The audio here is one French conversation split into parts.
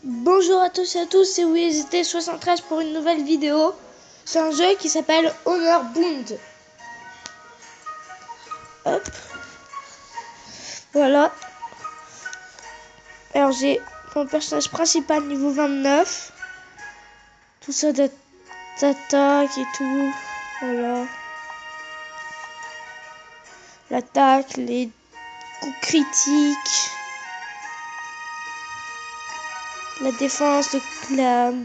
Bonjour à tous et à tous, c'est WizT73 pour une nouvelle vidéo. C'est un jeu qui s'appelle Honor Bund. Hop. Voilà. Alors j'ai mon personnage principal niveau 29. Tout ça d'attaque et tout. Voilà. L'attaque, les coups critiques. La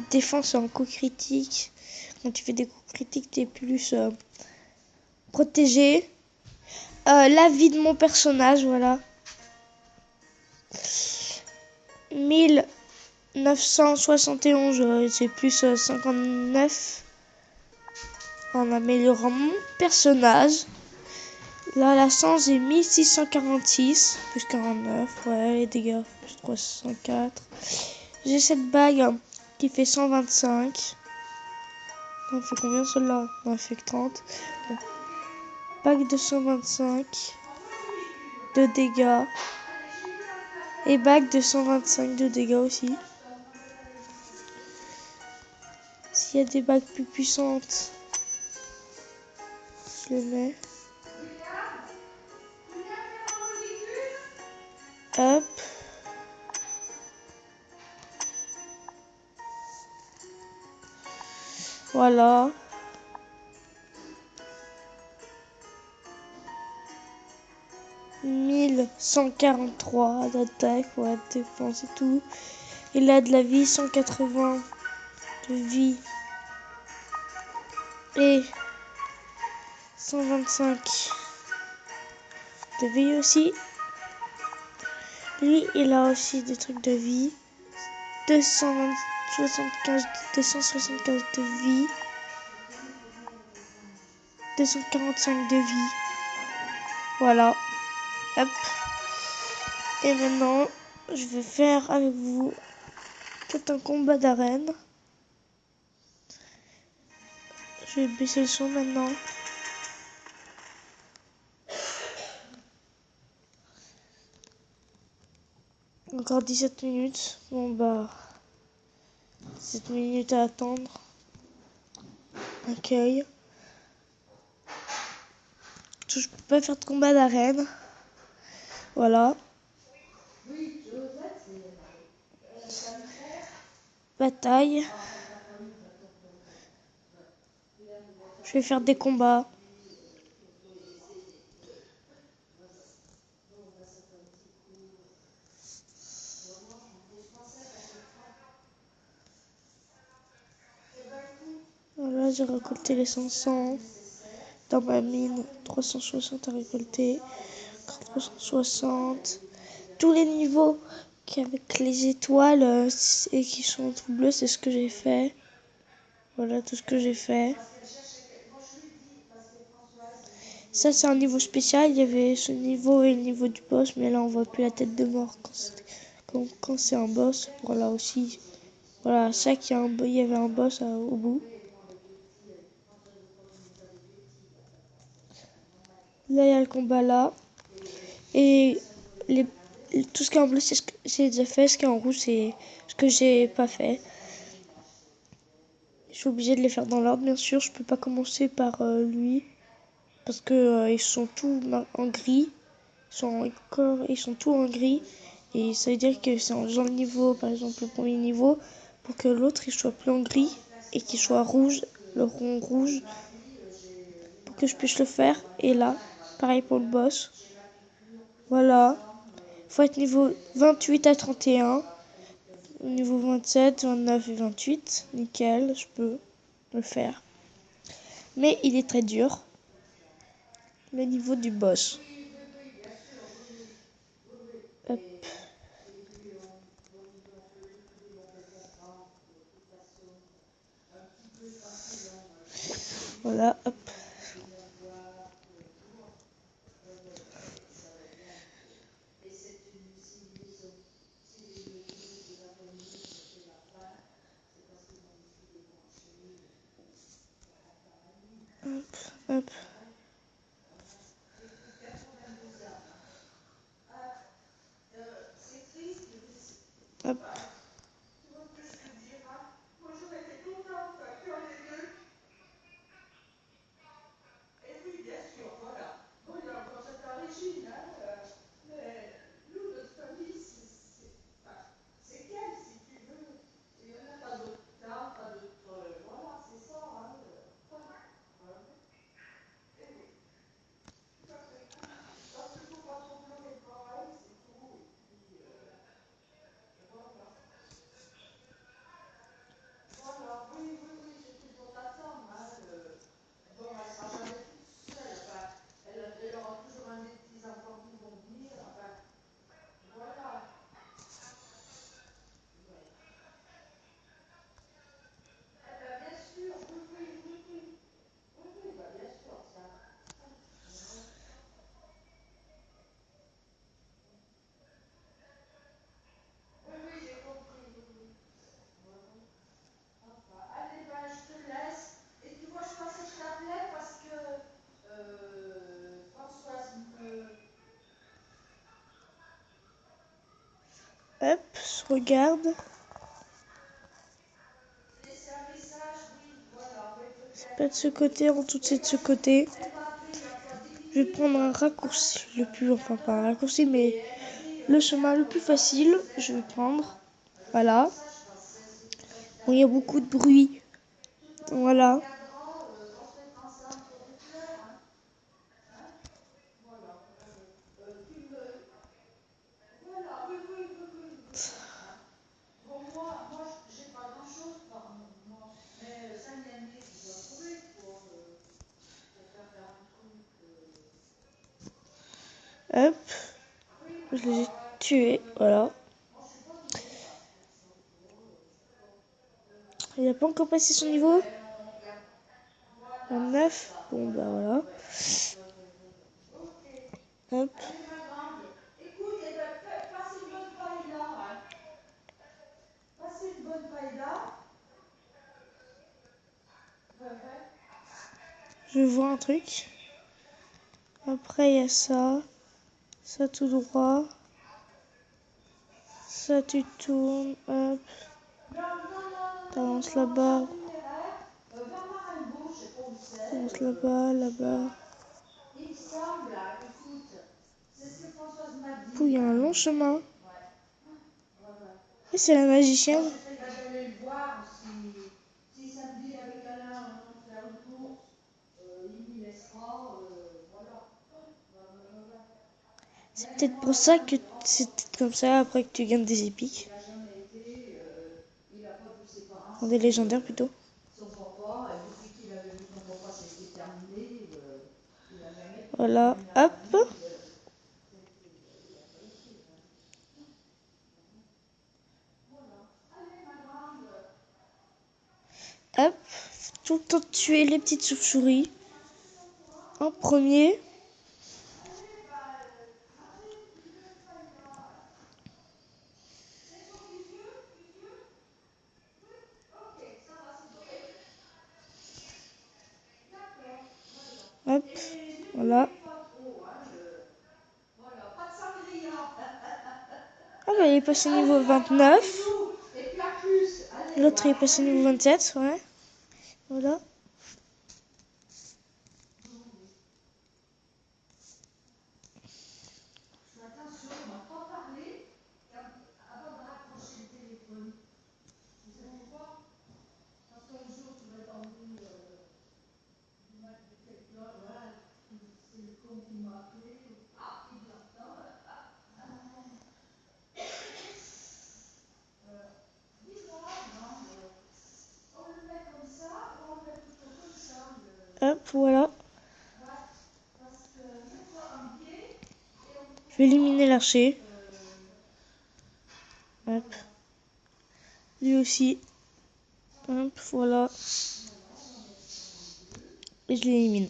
défense en coup critique. Quand tu fais des coups critiques, tu es plus protégé. La vie de mon personnage, voilà. 1971, c'est plus 59 en améliorant mon personnage. Là, la chance est 1646, plus 49, ouais, les dégâts, plus 304. J'ai cette bague qui fait 125. On fait combien celle-là? On fait que 30. Bon. Bague de 125 de dégâts. Et bague de 125 de dégâts aussi. S'il y a des bagues plus puissantes, je les mets. Hop. Voilà. « 1143 d'attaque, ouais, défense et tout. Il a de la vie, 180 de vie. Et 125 de vie aussi. Lui, il a aussi des trucs de vie. 275 de vie. 245 de vie. Voilà. Hop. Et maintenant, je vais faire avec vous tout un combat d'arène. Je vais baisser le son maintenant. Encore 17 minutes. Bon bah, 7 minutes à attendre. Accueil. Je peux pas faire de combat d'arène. Voilà. Bataille. Je vais faire des combats. Voilà, j'ai récolté les 500 dans ma mine. 360 à récolter. 360. Tous les niveaux avec les étoiles et qui sont tout bleus, c'est ce que j'ai fait. Voilà tout ce que j'ai fait. Ça, c'est un niveau spécial. Il y avait ce niveau et le niveau du boss, mais là, on voit plus la tête de mort quand c'est un boss. Voilà aussi. Voilà, ça il y avait un boss au bout. Là, il y a le combat là. Et tout ce qui est en bleu, c'est j'ai déjà fait. Ce qui est en rouge, c'est ce que j'ai pas fait. Je suis obligée de les faire dans l'ordre, bien sûr. Je peux pas commencer par lui. Parce que ils sont tous en gris. Ils sont tous en gris. Et ça veut dire que c'est en faisant le niveau, par exemple le premier niveau, pour que l'autre il soit plus en gris et qu'il soit rouge, le rond rouge, pour que je puisse le faire. Et là, pareil pour le boss. Voilà. Faut être niveau 28 à 31. Niveau 27, 29 et 28. Nickel, je peux le faire. Mais il est très dur. Le niveau du boss. Hop. Voilà, hop. Hop, hop. Hop. Hop, je regarde. C'est pas de ce côté, en tout c'est de ce côté. Je vais prendre un raccourci, enfin pas un raccourci, mais le chemin le plus facile. Je vais prendre, voilà. Bon, il y a beaucoup de bruit. Voilà. Hop, je l'ai tué, voilà. Il n'a pas encore passé son niveau. 29, bon bah voilà. Hop. Écoute, passe une bonne paella. Passe une bonne paella. Je vois un truc. Après, il y a ça. Ça tout droit. Ça, tu tournes. Hop. T'avances là-bas. T'avances là-bas, là-bas. Il me semble, écoute, c'est ce que Françoise m'a dit. Il y a un long chemin. Et c'est la magicienne. J'essaie d'aller le voir si samedi avec Alain on va faire une course, il m'y laissera, voilà. C'est peut-être pour ça que c'est comme ça après que tu gagnes des épiques. Il n'a jamais été, il n'a pas vu ses parents. Des légendaires plutôt. Son papa, et depuis qu'il avait vu son papa, c'était terminé, il n'a jamais. Voilà, hop. Hop. Tout le temps tuer les petites chauves-souris. En premier. Hop, voilà. Ah bah il est passé niveau 29. L'autre est passé niveau 27, ouais. Voilà. Attention, on ne m'a pas parlé avant de raccrocher le téléphone. Vous savez pourquoi? Parce qu'un jour, tu vas t'enlever du mal de quelqu'un, voilà, c'est le con qui m'a appelé. Ah, il l'entend. Dis-moi, on le met comme ça ou on le met plutôt comme ça? Hop, voilà. Parce que mets-toi un pied et on. Je vais éliminer l'archer. Hop. Lui aussi. Hop, voilà. Et je l'élimine.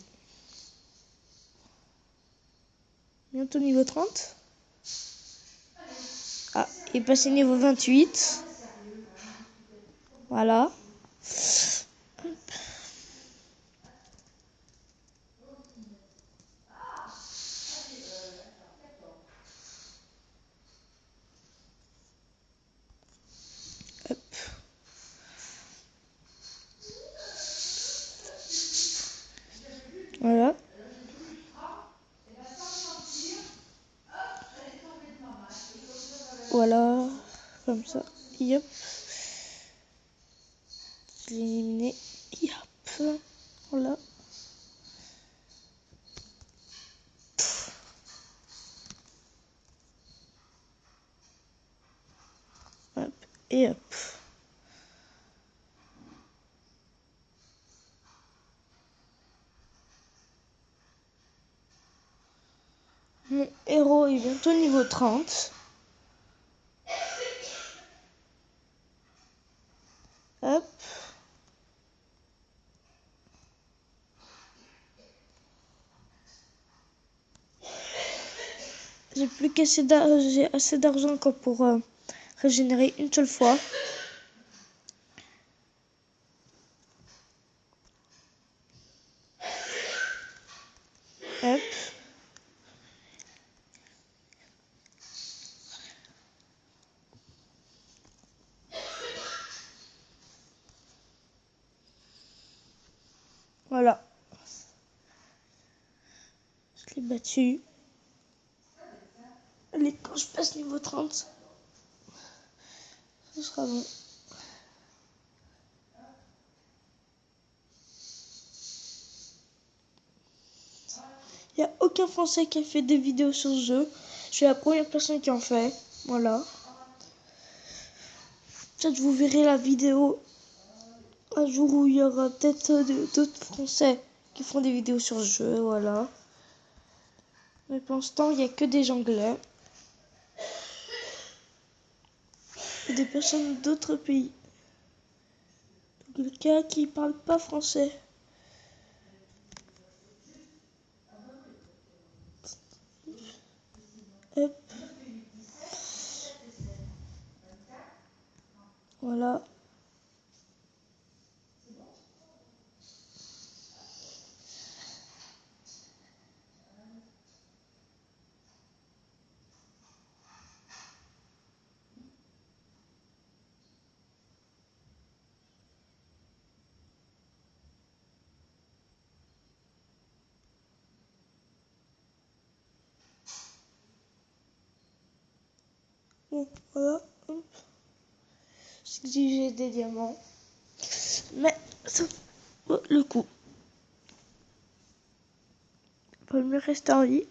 Bientôt niveau 30. Ah, il est passé niveau 28. Voilà. Hop. Voilà. Voilà. Comme ça. Yep. Je l'ai éliminé. Yep. Voilà. Hop. Et hop. Mon héros est bientôt niveau 30. Hop. J'ai assez d'argent encore pour régénérer une seule fois. Hop. battu. Allez, quand je passe niveau 30, ce sera bon. Il n'y a aucun Français qui a fait des vidéos sur ce jeu. Je suis la première personne qui en fait. Voilà. Peut-être vous verrez la vidéo un jour où il y aura peut-être d'autres Français qui font des vidéos sur ce jeu. Voilà. Mais pour l'instant, il n'y a que des Anglais. Et des personnes d'autres pays. Quelqu'un qui ne parle pas français. Hop. Voilà. Bon, voilà. J'ai des diamants. Mais ça vaut le coup. Faut mieux rester en vie.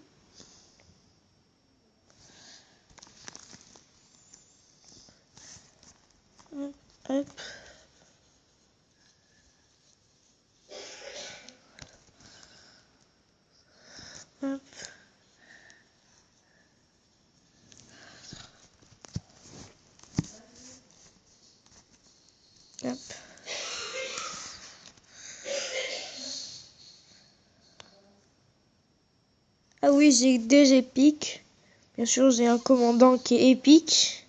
Hop. Hop. Hop. Hop. Ah oui, j'ai deux épiques. Bien sûr, j'ai un commandant qui est épique.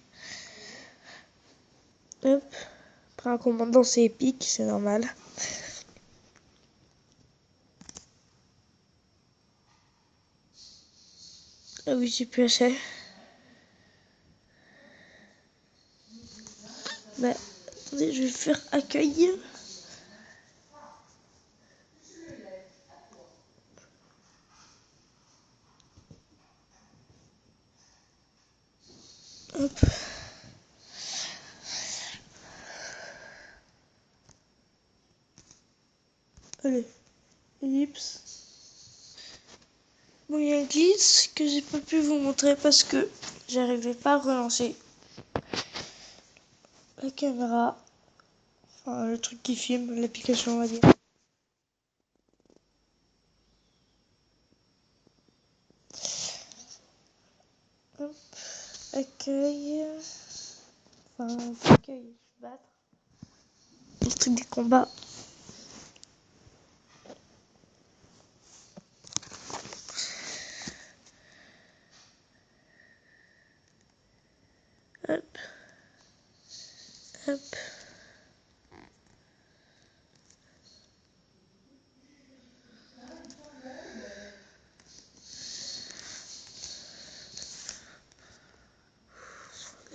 Hop. Après, un commandant, c'est épique, c'est normal. Ah oui, j'ai plus assez. Bah, attendez, je vais faire accueil. Hop. Allez, ellipse. Bon, il y a un glitch que j'ai pas pu vous montrer parce que j'arrivais pas à relancer la caméra. Enfin, le truc qui filme, l'application, on va dire. Hop. Accueil. Enfin, accueil, se battre. Le truc des combats. Hop. Hop.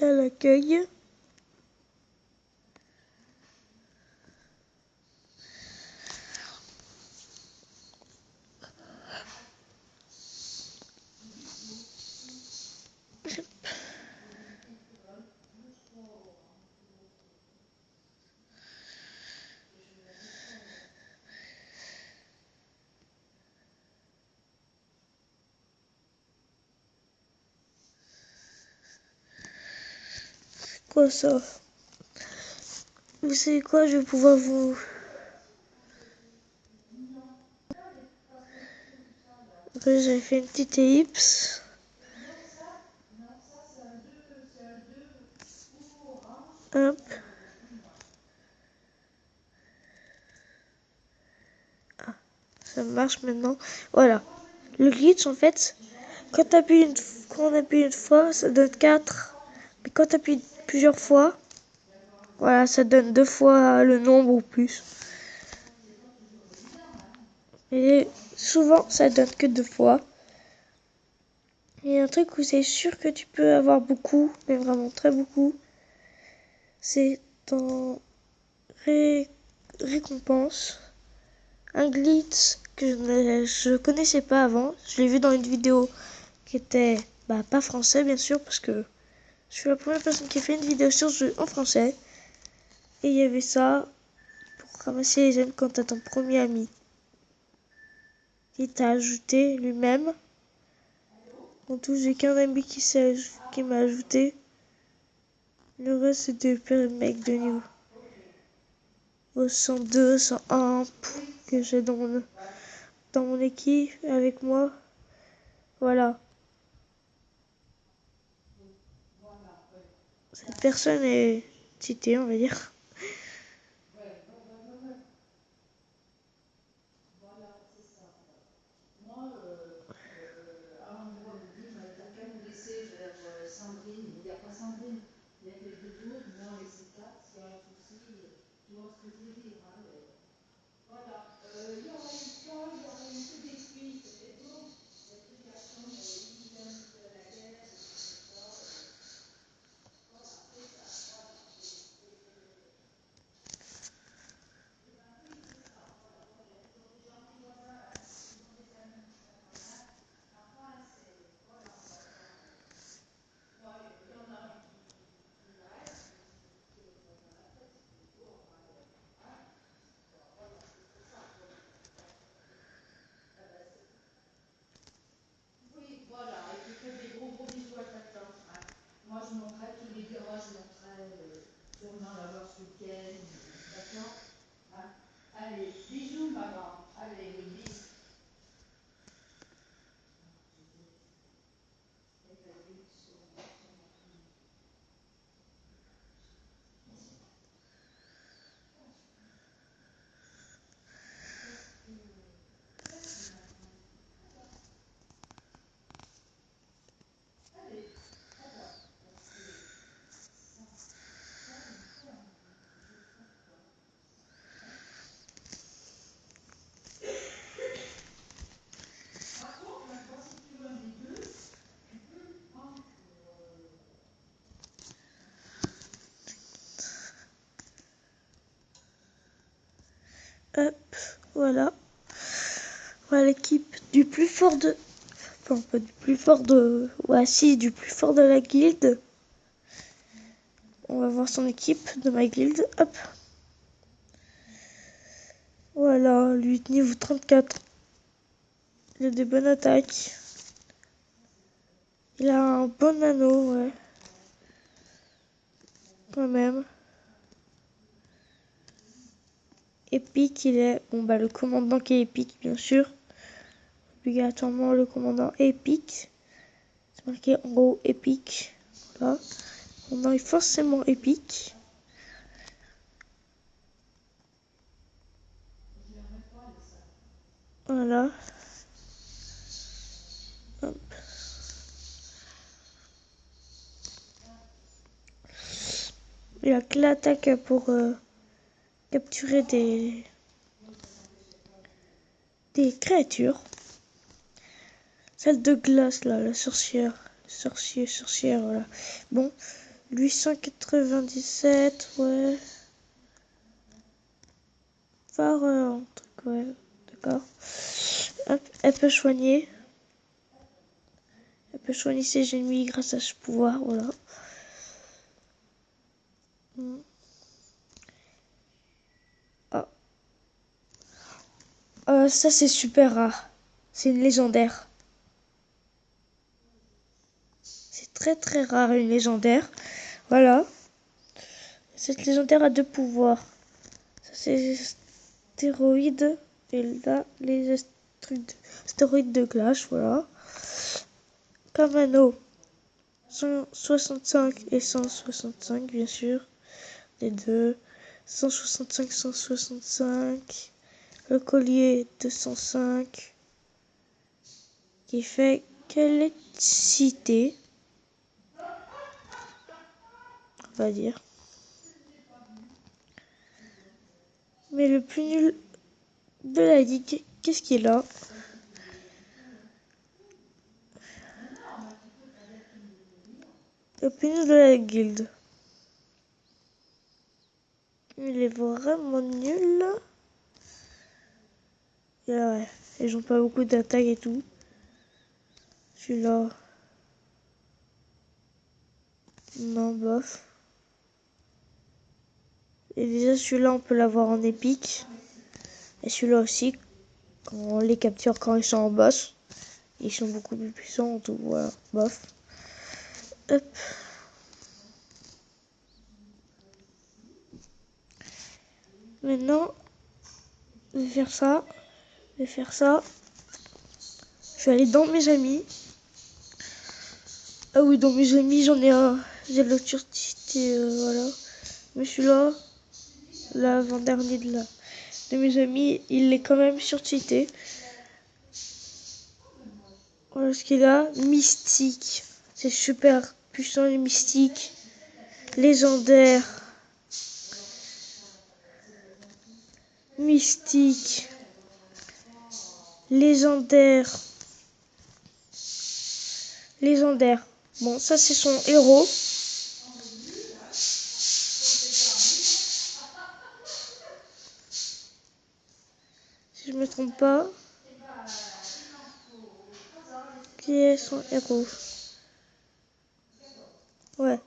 Là, l'accueil. Quoi ça? Vous savez quoi? Je vais pouvoir vous... Après, j'ai fait une petite ellipse. Hop. Ah, ça marche maintenant. Voilà. Le glitch, en fait, quand on appuie une fois, ça donne 4. Mais quand tu appuies plusieurs fois, voilà, ça donne 2 fois le nombre ou plus. Et souvent, ça donne que 2 fois. Et un truc où c'est sûr que tu peux avoir beaucoup, mais vraiment très beaucoup, c'est dans récompense. Un glitch que je connaissais pas avant. Je l'ai vu dans une vidéo qui était pas français bien sûr parce que je suis la première personne qui a fait une vidéo sur ce jeu en français. Et il y avait ça pour ramasser les gemmes quand t'as ton premier ami qui t'a ajouté lui-même. En tout, j'ai qu'un ami qui m'a ajouté. Le reste, c'est des mecs de niveau au 102, 101 que j'ai dans mon équipe avec moi. Voilà. Cette personne est citée, on va dire. Sandrine, il n'y a pas Sandrine, il y a quelques autres, moi et ces quatre, s'il y a un souci, tu vois ce que je veux dire. Hein, voilà, il y aurait eu ça, il y aurait eu que des cuisses, et donc, l'explication, il vient de la guerre, et tout ça, voilà, c'est ça, voilà. Et ben oui, c'est ça, voilà, ils ont des gens qui voisins, ils ont des amis qui sont malades, enfin, c'est, voilà, ouais, il y en a un qui reste, qui est dans la tête, c'est toujours, hein, voilà, c'est ça, oui, voilà, et puis fais des gros bisous à ta tante. Hein. Moi, je monterai tous les deux, moi, je monterai sûrement la voir ce week-end, d'accord, hein. Allez, bisous, maman. Allez, oui, bisous. Hop, voilà. Voilà l'équipe du plus fort de... Enfin, pas du plus fort de... Ouais, si, du plus fort de la guilde. On va voir son équipe de ma guilde. Hop. Voilà, lui, niveau 34. Il a des bonnes attaques. Il a un bon anneau, ouais. Quand même. Épique, il est... Bon, le commandant qui est épique, bien sûr. Obligatoirement, le commandant épique. C'est marqué en haut, épique. Voilà. Le commandant est forcément épique. Voilà. Hop. Il a que l'attaque pour capturer des créatures. Celle de glace, là, la sorcière. Sorcière, voilà. Bon, 897, ouais. Par un truc, ouais. D'accord. Hop, elle peut soigner. Elle peut soigner ses ennemis grâce à ce pouvoir, voilà. Ça, c'est super rare. C'est une légendaire. C'est très très rare, une légendaire. Voilà. Cette légendaire a deux pouvoirs. Ça, c'est stéroïdes. Et là, les stéroïdes de glace, voilà. Comme anneau. 165 et 165, bien sûr. Les deux. 165, 165. Le collier 205. Qui fait qu'électricité. On va dire. Mais le plus nul de la ligue, qu'est-ce qu'il a? Le plus nul de la guilde. Il est vraiment nul. Et ouais. Ils ont pas beaucoup d'attaques et tout. Celui-là. Non, bof. Et déjà, celui-là, on peut l'avoir en épique. Et celui-là aussi, quand on les capture quand ils sont en boss. Ils sont beaucoup plus puissants en tout. Voilà, bof. Hop. Maintenant, je vais faire ça. Je vais faire ça. Je vais aller dans mes amis. Ah oui, dans mes amis, j'en ai un. J'ai l'autre surtité, voilà. Mais celui-là, l'avant-dernier de mes amis, il est quand même surtité. Voilà ce qu'il a. Mystique. C'est super puissant, les mystiques. Légendaire. Mystique. Légendaire. Légendaire. Bon, ça c'est son héros. Si je me trompe pas. Qui est son héros? Ouais.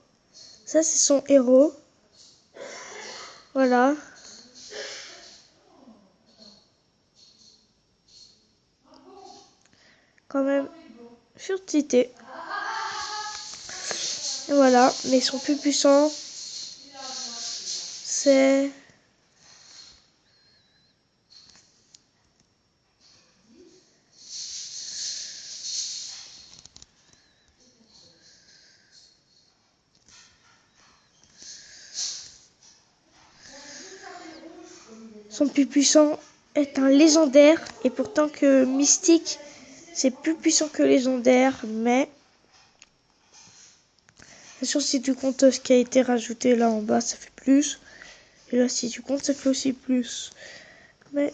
Ça c'est son héros. Voilà. Quand même surcité. Et voilà. Mais ils sont plus puissants. C'est... Son plus puissant est un légendaire. Et pourtant que Mystique, c'est plus puissant que légendaire. Mais... bien sûr, si tu comptes ce qui a été rajouté là en bas, ça fait plus. Et là, si tu comptes, ça fait aussi plus. Mais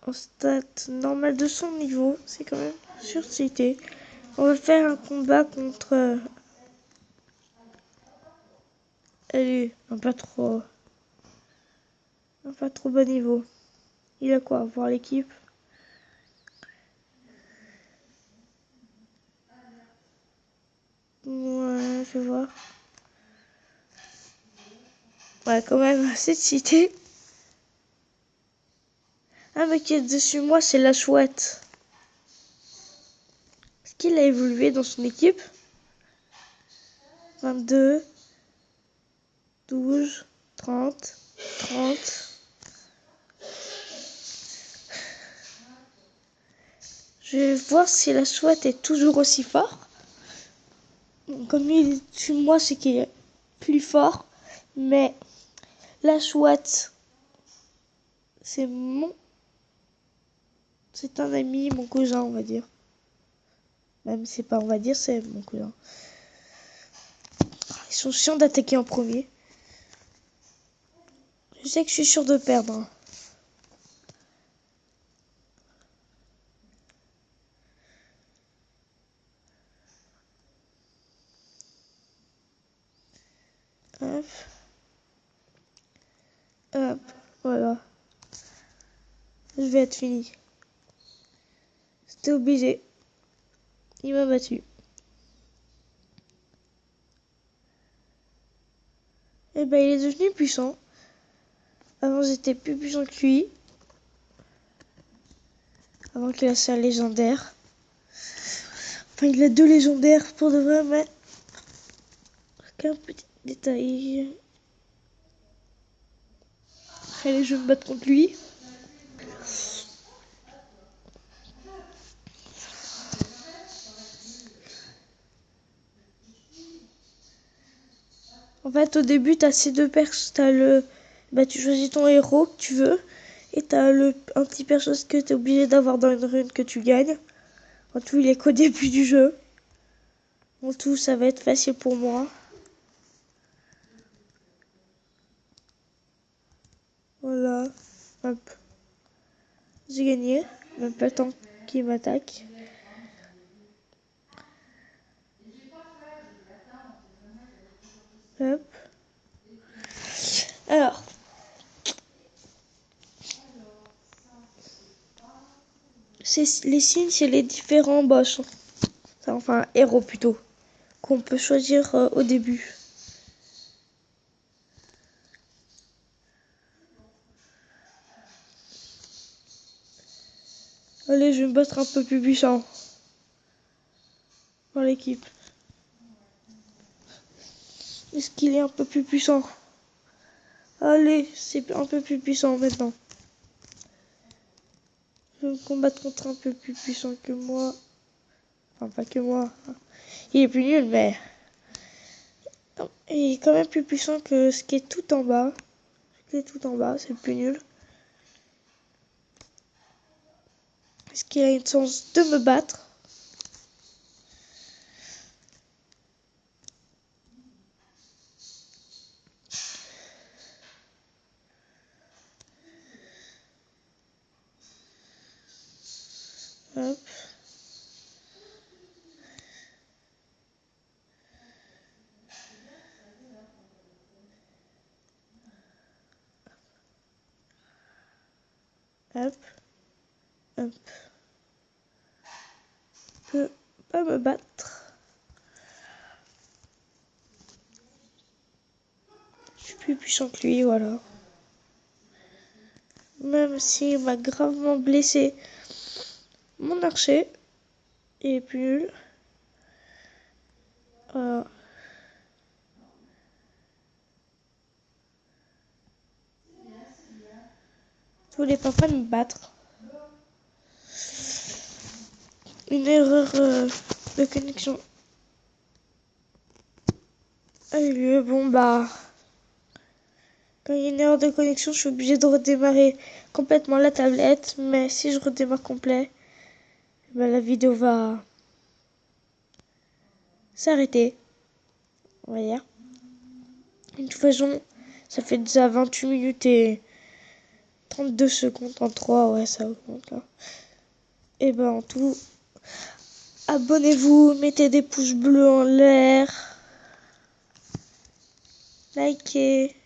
en stat normal de son niveau, c'est quand même surcité. On va faire un combat contre... Allez, un pas trop bas niveau. Il a quoi? Voir l'équipe. Ouais, je vais voir. Ouais, quand même, assez de cité. Ah, mais qui est dessus moi, c'est la chouette. Est-ce qu'il a évolué dans son équipe? 22, 12, 30, 30. Je vais voir si la chouette est toujours aussi fort. Comme il est dessus moi, c'est qu'il est plus fort. Mais la chouette, c'est c'est un ami, mon cousin, on va dire. Même si c'est pas, on va dire, c'est mon cousin. Ils sont chiants d'attaquer en premier. Je sais que je suis sûr de perdre. Hop. Hop. Voilà. Je vais être fini. C'était obligé. Il m'a battu. Et ben, il est devenu puissant. Avant, j'étais plus puissant que lui. Avant qu'il ait sa légendaire. Enfin, il a 2 légendaires pour de vrai, mais... qu'un petit détail. Allez, je vais me battre contre lui. En fait, au début, t'as ces deux persos. T'as le... Bah, tu choisis ton héros que tu veux. Et t'as un petit perso que t'es obligé d'avoir dans une rune que tu gagnes. En tout, il est qu'au début du jeu. En tout, ça va être facile pour moi. Voilà. Hop. J'ai gagné. Même pas le temps qu'il m'attaque. Hop. Alors. les signes, c'est les différents boss. Enfin, héros plutôt. Qu'on peut choisir au début. Allez, je vais me battre un peu plus puissant. Dans l'équipe. Est-ce qu'il est un peu plus puissant? Allez, c'est un peu plus puissant maintenant. Je vais me combattre contre un peu plus puissant que moi. Enfin, pas que moi. Il est plus nul, mais... il est quand même plus puissant que ce qui est tout en bas. Ce qui est tout en bas, c'est le plus nul. Est-ce qu'il a une chance de me battre? Hop. Hop. Hop. Je peux pas me battre. Je suis plus puissant que lui, voilà. Même s'il m'a gravement blessé, mon archer est plus nul. Voilà. Je voulais pas me battre. Une erreur de connexion a eu lieu. Bon bah, quand il y a une erreur de connexion, je suis obligée de redémarrer complètement la tablette. Mais si je redémarre complet, bah, la vidéo va s'arrêter. On va dire. De toute façon, ça fait déjà 28 minutes et 32 secondes en 3. Ouais, ça augmente là. Et ben en tout, abonnez-vous, mettez des pouces bleus en l'air, likez.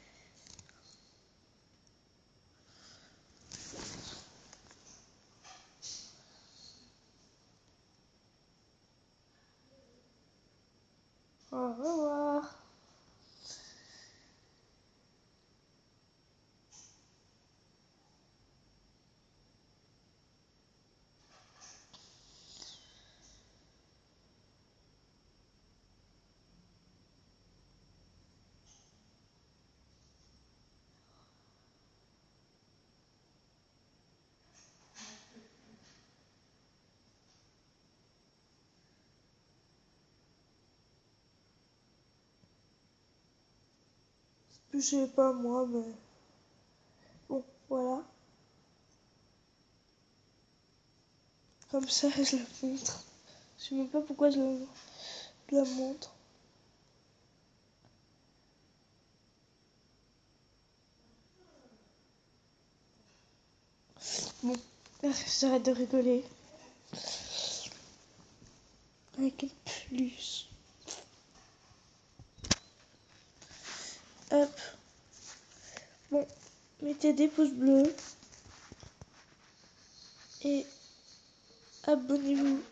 Au revoir. Je sais pas moi, mais bon, voilà. Comme ça, je la montre. Je sais même pas pourquoi je la montre. Bon, j'arrête de rigoler. Avec un plus. Hop. Bon, mettez des pouces bleus. Et abonnez-vous.